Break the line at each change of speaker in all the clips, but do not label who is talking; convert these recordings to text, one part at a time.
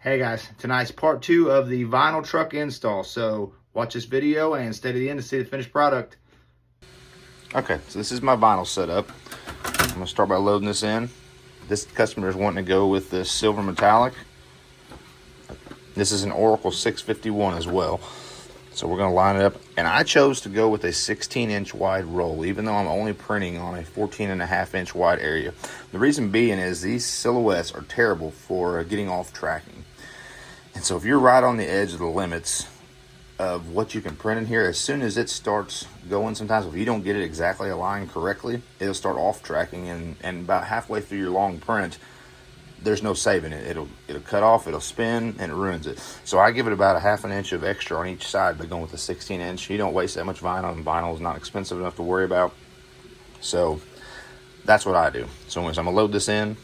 Hey guys, tonight's part 2 of the vinyl truck install. So watch this video and stay to the end to see the finished product. Okay, so this is my vinyl setup. I'm gonna start by loading this in. This customer is wanting to go with the silver metallic. This is an Oracle 651 as well. So we're gonna line it up. And I chose to go with a 16-inch wide roll, even though I'm only printing on a 14.5-inch wide area. The reason being is these silhouettes are terrible for getting off tracking. And so if you're right on the edge of the limits of what you can print in here, as soon as it starts going, sometimes if you don't get it exactly aligned correctly, it'll start off tracking, and about halfway through your long print, there's no saving it. It'll cut off, it'll spin, and it ruins it. So I give it about a half an inch of extra on each side by going with the 16-inch. You don't waste that much vinyl, and vinyl is not expensive enough to worry about. So that's what I do. So anyways, I'm gonna load this in.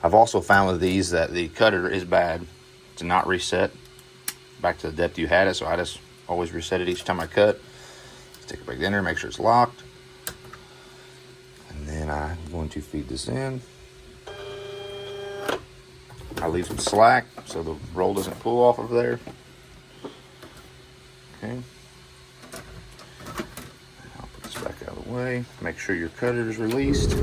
I've also found with these that the cutter is bad to not reset back to the depth you had it, so I just always reset it each time I cut. Stick it back in there, make sure it's locked, and then I'm going to feed this in. I leave some slack so the roll doesn't pull off of there. Okay, I'll put this back out of the way. Make sure your cutter is released.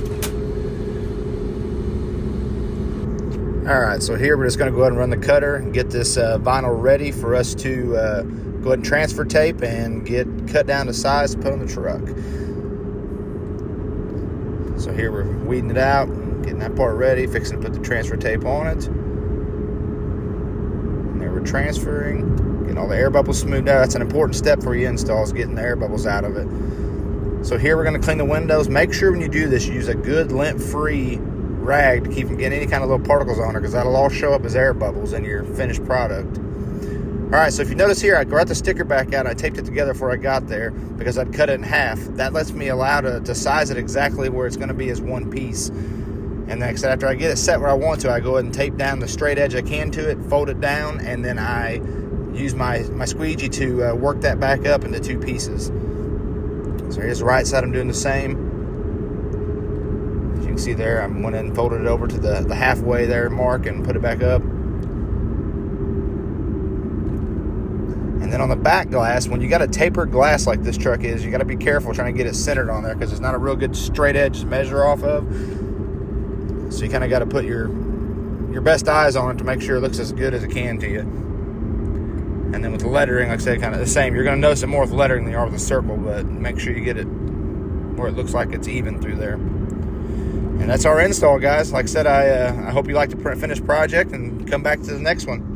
All right, so here we're just gonna go ahead and run the cutter and get this vinyl ready for us to go ahead and transfer tape and get cut down to size to put on the truck. So here we're weeding it out, getting that part ready, fixing to put the transfer tape on it. And there we're transferring, getting all the air bubbles smoothed out. That's an important step for your install, is getting the air bubbles out of it. So here we're gonna clean the windows. Make sure when you do this, you use a good lint-free rag to keep from getting any kind of little particles on it, because that'll all show up as air bubbles in your finished product. All right, so if you notice here, I brought the sticker back out and I taped it together before I got there because I'd cut it in half. That lets me allow to size it exactly where it's going to be as one piece. And then after I get it set where I want to, I go ahead and tape down the straight edge I can to it, fold it down, and then I use my squeegee to work that back up into two pieces. So here's the right side, I'm doing the same. As you can see there, I went in and folded it over to the halfway there mark and put it back up. And then on the back glass, when you got a tapered glass like this truck is, you got to be careful trying to get it centered on there because it's not a real good straight edge to measure off of. So you kind of got to put your best eyes on it to make sure it looks as good as it can to you. And then with the lettering, like I said, kind of the same. You're going to notice it more with lettering than you are with a circle, but make sure you get it where it looks like it's even through there. And that's our install, guys. Like I said, I hope you like the finished project and come back to the next one.